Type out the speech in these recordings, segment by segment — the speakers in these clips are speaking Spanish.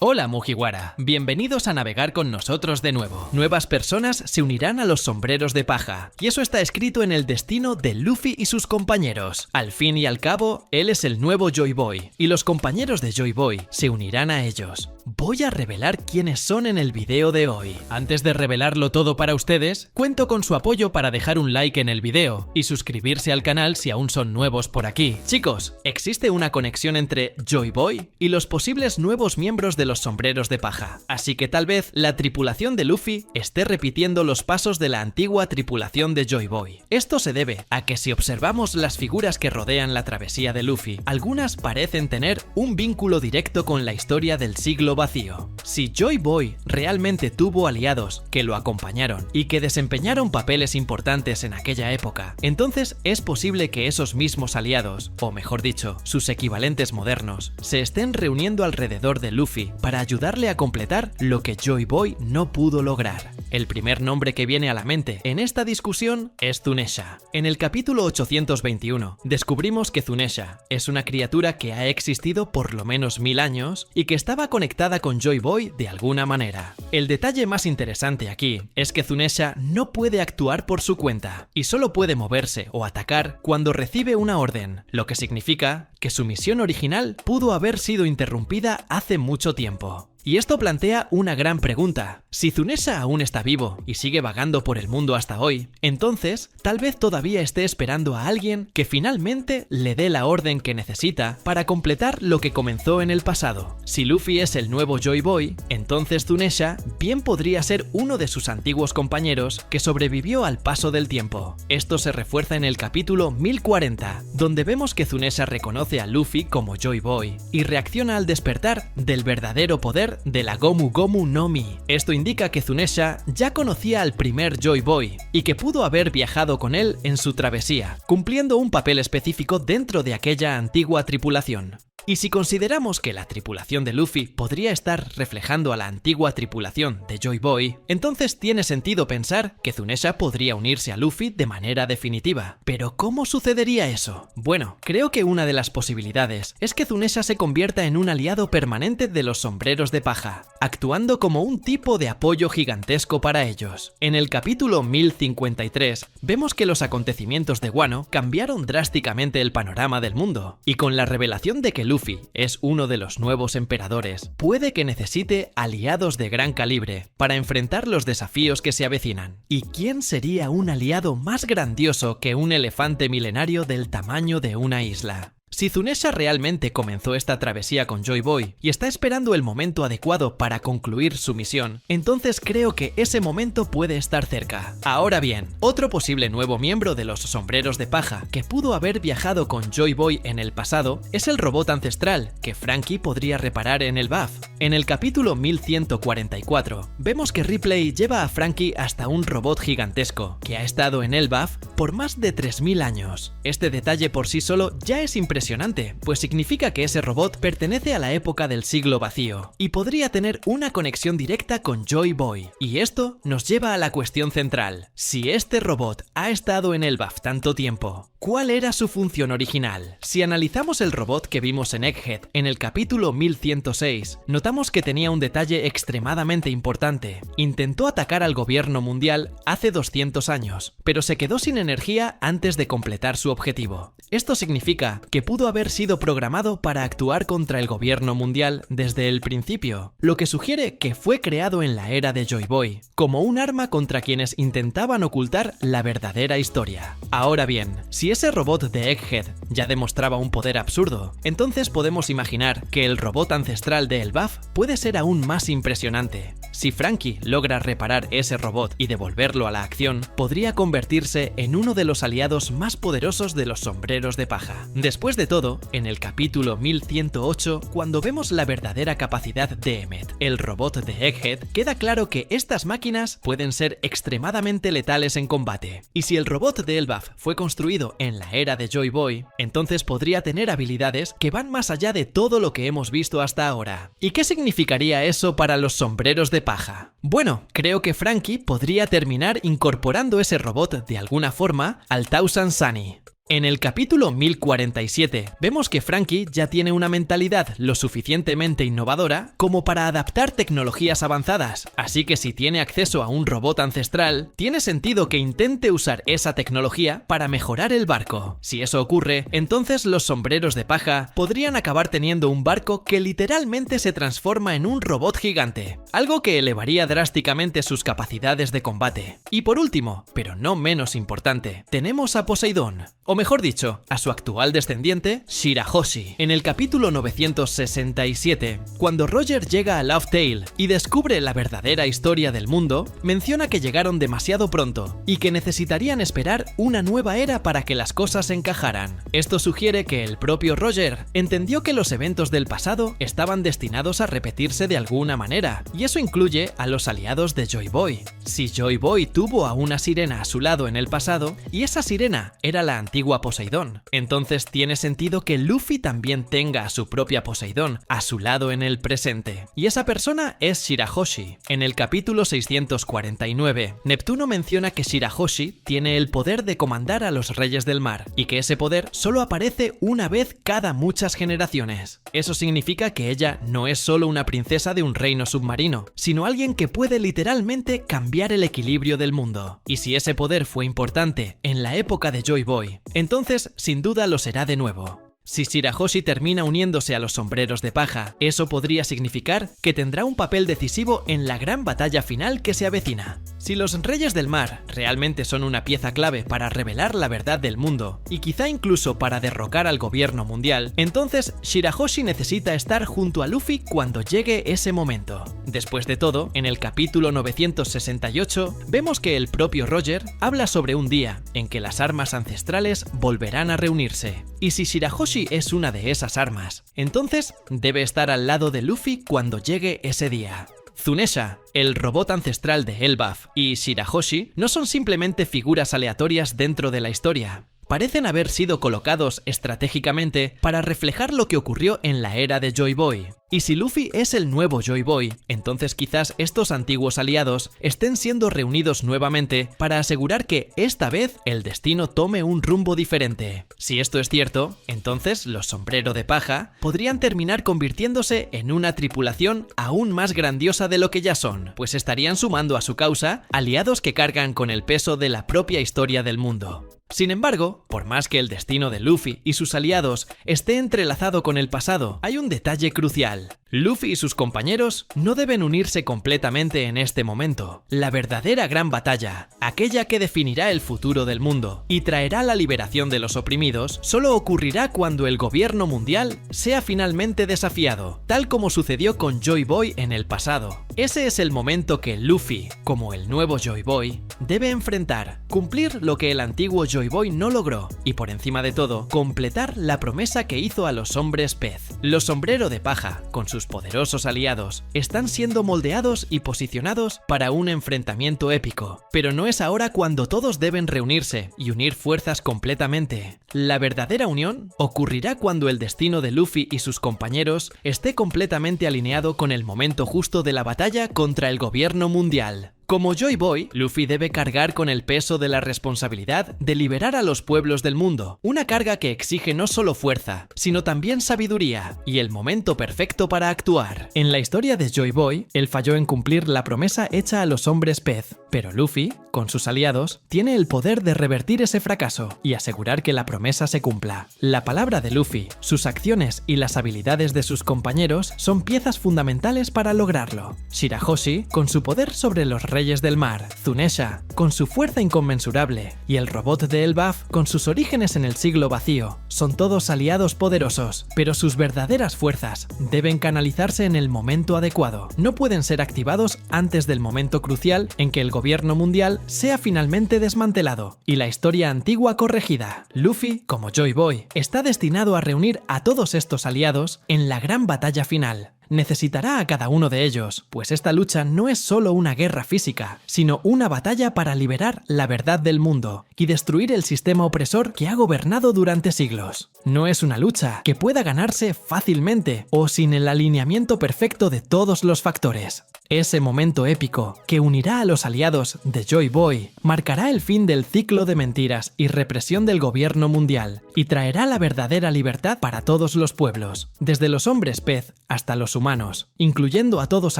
Hola Mugiwara, bienvenidos a navegar con nosotros de nuevo. Nuevas personas se unirán a los sombreros de paja, y eso está escrito en el destino de Luffy y sus compañeros. Al fin y al cabo, él es el nuevo Joy Boy, y los compañeros de Joy Boy se unirán a ellos. Voy a revelar quiénes son en el video de hoy. Antes de revelarlo todo para ustedes, cuento con su apoyo para dejar un like en el video y suscribirse al canal si aún son nuevos por aquí. Chicos, existe una conexión entre Joy Boy y los posibles nuevos miembros de los sombreros de paja, así que tal vez la tripulación de Luffy esté repitiendo los pasos de la antigua tripulación de Joy Boy. Esto se debe a que si observamos las figuras que rodean la travesía de Luffy, algunas parecen tener un vínculo directo con la historia del siglo vacío. Si Joy Boy realmente tuvo aliados que lo acompañaron y que desempeñaron papeles importantes en aquella época, entonces es posible que esos mismos aliados, o mejor dicho, sus equivalentes modernos, se estén reuniendo alrededor de Luffy para ayudarle a completar lo que Joy Boy no pudo lograr. El primer nombre que viene a la mente en esta discusión es Zunesha. En el capítulo 821 descubrimos que Zunesha es una criatura que ha existido por lo menos 1000 años y que estaba conectada con Joy Boy de alguna manera. El detalle más interesante aquí es que Zunesha no puede actuar por su cuenta y solo puede moverse o atacar cuando recibe una orden, lo que significa que su misión original pudo haber sido interrumpida hace mucho tiempo. Y esto plantea una gran pregunta. Si Zunesha aún está vivo y sigue vagando por el mundo hasta hoy, entonces tal vez todavía esté esperando a alguien que finalmente le dé la orden que necesita para completar lo que comenzó en el pasado. Si Luffy es el nuevo Joy Boy, entonces Zunesha bien podría ser uno de sus antiguos compañeros que sobrevivió al paso del tiempo. Esto se refuerza en el capítulo 1040, donde vemos que Zunesha reconoce a Luffy como Joy Boy y reacciona al despertar del verdadero poder de la Gomu Gomu no Mi. Esto indica que Zunesha ya conocía al primer Joy Boy y que pudo haber viajado con él en su travesía, cumpliendo un papel específico dentro de aquella antigua tripulación. Y si consideramos que la tripulación de Luffy podría estar reflejando a la antigua tripulación de Joy Boy, entonces tiene sentido pensar que Zunesha podría unirse a Luffy de manera definitiva. ¿Pero cómo sucedería eso? Bueno, creo que una de las posibilidades es que Zunesha se convierta en un aliado permanente de los sombreros de paja, actuando como un tipo de apoyo gigantesco para ellos. En el capítulo 1053 vemos que los acontecimientos de Wano cambiaron drásticamente el panorama del mundo, y con la revelación de que Luffy es uno de los nuevos emperadores, puede que necesite aliados de gran calibre para enfrentar los desafíos que se avecinan. ¿Y quién sería un aliado más grandioso que un elefante milenario del tamaño de una isla? Si Zunesha realmente comenzó esta travesía con Joy Boy y está esperando el momento adecuado para concluir su misión, entonces creo que ese momento puede estar cerca. Ahora bien, otro posible nuevo miembro de los sombreros de paja que pudo haber viajado con Joy Boy en el pasado es el robot ancestral que Franky podría reparar en el BAF. En el capítulo 1144 vemos que Ripley lleva a Franky hasta un robot gigantesco que ha estado en el BAF por más de 3000 años. Este detalle por sí solo ya es impresionante, pues significa que ese robot pertenece a la época del siglo vacío y podría tener una conexión directa con Joy Boy. Y esto nos lleva a la cuestión central. Si este robot ha estado en el BAF tanto tiempo, ¿cuál era su función original? Si analizamos el robot que vimos en Egghead en el capítulo 1106, notamos que tenía un detalle extremadamente importante. Intentó atacar al gobierno mundial hace 200 años, pero se quedó sin energía antes de completar su objetivo. Esto significa que pudo haber sido programado para actuar contra el gobierno mundial desde el principio, lo que sugiere que fue creado en la era de Joy Boy, como un arma contra quienes intentaban ocultar la verdadera historia. Ahora bien, si ese robot de Egghead ya demostraba un poder absurdo, entonces podemos imaginar que el robot ancestral de Elbaf puede ser aún más impresionante. Si Franky logra reparar ese robot y devolverlo a la acción, podría convertirse en uno de los aliados más poderosos de los sombreros de paja. Después de todo, en el capítulo 1108, cuando vemos la verdadera capacidad de Emmet, el robot de Egghead, queda claro que estas máquinas pueden ser extremadamente letales en combate. Y si el robot de Elbaf fue construido en la era de Joy Boy, entonces podría tener habilidades que van más allá de todo lo que hemos visto hasta ahora. ¿Y qué significaría eso para los sombreros de paja? Bueno, creo que Franky podría terminar incorporando ese robot de alguna forma al Tausan Sunny. En el capítulo 1047 vemos que Franky ya tiene una mentalidad lo suficientemente innovadora como para adaptar tecnologías avanzadas, así que si tiene acceso a un robot ancestral, tiene sentido que intente usar esa tecnología para mejorar el barco. Si eso ocurre, entonces los sombreros de paja podrían acabar teniendo un barco que literalmente se transforma en un robot gigante, algo que elevaría drásticamente sus capacidades de combate. Y por último, pero no menos importante, tenemos a Poseidón, o mejor dicho, a su actual descendiente, Shirahoshi. En el capítulo 967, cuando Roger llega a Laugh Tale y descubre la verdadera historia del mundo, menciona que llegaron demasiado pronto y que necesitarían esperar una nueva era para que las cosas encajaran. Esto sugiere que el propio Roger entendió que los eventos del pasado estaban destinados a repetirse de alguna manera, y eso incluye a los aliados de Joy Boy. Si Joy Boy tuvo a una sirena a su lado en el pasado, y esa sirena era la antigua Poseidón, entonces tiene sentido que Luffy también tenga a su propia Poseidón a su lado en el presente, y esa persona es Shirahoshi. En el capítulo 649, Neptuno menciona que Shirahoshi tiene el poder de comandar a los reyes del mar, y que ese poder solo aparece una vez cada muchas generaciones. Eso significa que ella no es solo una princesa de un reino submarino, sino alguien que puede literalmente cambiar el equilibrio del mundo. Y si ese poder fue importante en la época de Joy Boy, entonces sin duda lo será de nuevo. Si Shirahoshi termina uniéndose a los sombreros de paja, eso podría significar que tendrá un papel decisivo en la gran batalla final que se avecina. Si los Reyes del Mar realmente son una pieza clave para revelar la verdad del mundo, y quizá incluso para derrocar al gobierno mundial, entonces Shirahoshi necesita estar junto a Luffy cuando llegue ese momento. Después de todo, en el capítulo 968, vemos que el propio Roger habla sobre un día en que las armas ancestrales volverán a reunirse. Y si Shirahoshi es una de esas armas, entonces debe estar al lado de Luffy cuando llegue ese día. Zunesha, el robot ancestral de Elbaf, y Shirahoshi no son simplemente figuras aleatorias dentro de la historia. Parecen haber sido colocados estratégicamente para reflejar lo que ocurrió en la era de Joy Boy. Y si Luffy es el nuevo Joy Boy, entonces quizás estos antiguos aliados estén siendo reunidos nuevamente para asegurar que esta vez el destino tome un rumbo diferente. Si esto es cierto, entonces los sombrero de paja podrían terminar convirtiéndose en una tripulación aún más grandiosa de lo que ya son, pues estarían sumando a su causa aliados que cargan con el peso de la propia historia del mundo. Sin embargo, por más que el destino de Luffy y sus aliados esté entrelazado con el pasado, hay un detalle crucial. Luffy y sus compañeros no deben unirse completamente en este momento. La verdadera gran batalla, aquella que definirá el futuro del mundo y traerá la liberación de los oprimidos, solo ocurrirá cuando el gobierno mundial sea finalmente desafiado, tal como sucedió con Joy Boy en el pasado. Ese es el momento que Luffy, como el nuevo Joy Boy, debe enfrentar, cumplir lo que el antiguo Joy Boy no logró y, por encima de todo, completar la promesa que hizo a los hombres pez. Los sombrero de paja, con sus poderosos aliados, están siendo moldeados y posicionados para un enfrentamiento épico, pero no es ahora cuando todos deben reunirse y unir fuerzas completamente. La verdadera unión ocurrirá cuando el destino de Luffy y sus compañeros esté completamente alineado con el momento justo de la batalla contra el gobierno mundial. Como Joy Boy, Luffy debe cargar con el peso de la responsabilidad de liberar a los pueblos del mundo, una carga que exige no solo fuerza, sino también sabiduría y el momento perfecto para actuar. En la historia de Joy Boy, él falló en cumplir la promesa hecha a los hombres pez, pero Luffy, con sus aliados, tiene el poder de revertir ese fracaso y asegurar que la promesa se cumpla. La palabra de Luffy, sus acciones y las habilidades de sus compañeros son piezas fundamentales para lograrlo. Shirahoshi, con su poder sobre los Reyes del Mar, Zunesha, con su fuerza inconmensurable, y el robot de Elbaf, con sus orígenes en el siglo vacío, son todos aliados poderosos, pero sus verdaderas fuerzas deben canalizarse en el momento adecuado. No pueden ser activados antes del momento crucial en que el gobierno mundial sea finalmente desmantelado y la historia antigua corregida. Luffy, como Joy Boy, está destinado a reunir a todos estos aliados en la gran batalla final. Necesitará a cada uno de ellos, pues esta lucha no es solo una guerra física, sino una batalla para liberar la verdad del mundo y destruir el sistema opresor que ha gobernado durante siglos. No es una lucha que pueda ganarse fácilmente o sin el alineamiento perfecto de todos los factores. Ese momento épico, que unirá a los aliados de Joy Boy, marcará el fin del ciclo de mentiras y represión del gobierno mundial, y traerá la verdadera libertad para todos los pueblos, desde los hombres pez hasta los humanos, incluyendo a todos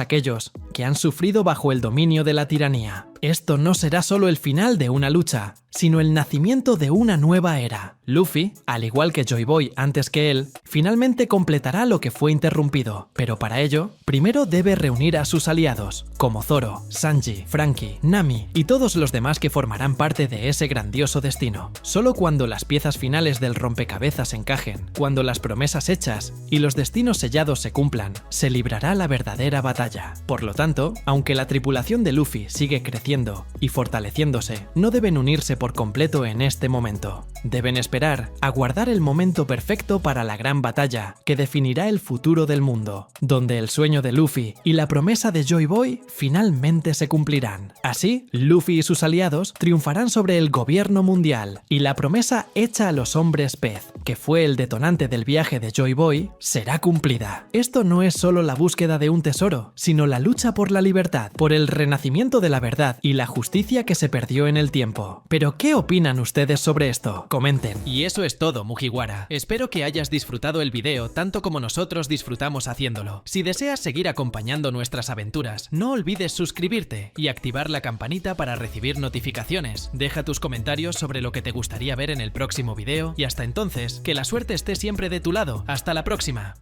aquellos que han sufrido bajo el dominio de la tiranía. Esto no será solo el final de una lucha, sino el nacimiento de una nueva era. Luffy, al igual que Joy Boy antes que él, finalmente completará lo que fue interrumpido, pero para ello, primero debe reunir a sus aliados, como Zoro, Sanji, Franky, Nami y todos los demás que formarán parte de ese grandioso destino. Solo cuando las piezas finales del rompecabezas encajen, cuando las promesas hechas y los destinos sellados se cumplan, se librará la verdadera batalla. Por lo tanto, aunque la tripulación de Luffy sigue creciendo y fortaleciéndose, no deben unirse por completo en este momento. Deben esperar, aguardar el momento perfecto para la gran batalla que definirá el futuro del mundo, donde el sueño de Luffy y la promesa de Joy Boy finalmente se cumplirán. Así, Luffy y sus aliados triunfarán sobre el gobierno mundial y la promesa hecha a los hombres pez, que fue el detonante del viaje de Joy Boy, será cumplida. Esto no es solo la búsqueda de un tesoro, sino la lucha por la libertad, por el renacimiento de la verdad y la justicia que se perdió en el tiempo. Pero ¿qué opinan ustedes sobre esto? Comenten. Y eso es todo, Mugiwara. Espero que hayas disfrutado el video tanto como nosotros disfrutamos haciéndolo. Si deseas seguir acompañando nuestras aventuras, no olvides suscribirte y activar la campanita para recibir notificaciones. Deja tus comentarios sobre lo que te gustaría ver en el próximo video y hasta entonces, que la suerte esté siempre de tu lado. Hasta la próxima.